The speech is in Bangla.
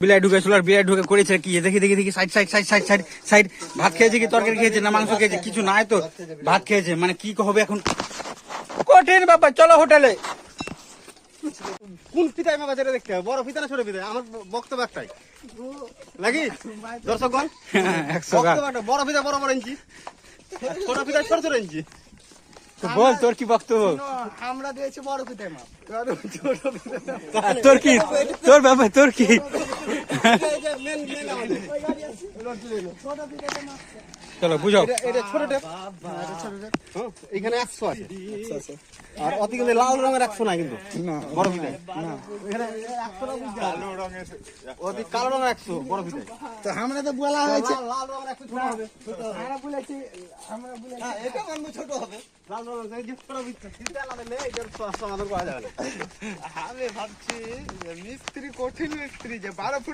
বিলাই ঢুকেছিল আর বিলাই ঢুকে করেছে কি দেখি দেখি দেখি side side side side side side ভাত খেয়েছে কি তরকারি খেয়েছে না মাংস খেয়েছে কিছু নাই তো ভাত খেয়েছে মানে কি হবে এখন কঠিন ব্যাপার চলো হোটেলে কোন পিতায় মামা যেটা দেখতে হবে বড় পিতা না ছোট পিতায় আমার বক্তব্য একটাই নাকি দর্শকগণ 100 গ্রাম বক্তব্য একটা বড় পিতা বড় বড় ইঞ্চি ছোট পিতা ছোট ছোট ইঞ্চি তো বল তোর কি বক্তব্য আমরা দিয়েছি বড় পিতায় মাপ আর তোর কি তোর ব্যাপার তোর কি চলো বুঝো এটা ছোট টেপ এখানে 100 আছে আর অতি কিন্তু লাল রঙের 100 না কিন্তু বড় পিতায় এখানে 100 না বুঝতে কালো রঙের অতি কালো রঙের 100 বড় পিতায় তো আমরা তো বলা হয়েছে লাল রঙের 100 ছোট হবে আমরা বলেছি হ্যাঁ এটা মানবো ছোট হবে লাল রঙের যে ছোট পিতায় চিন্তা লাগলে এটার সমাধান করা যাবে না আমি ভাবছি মিস্ত্রি কঠিন মিস্ত্রি যে 12 ফুট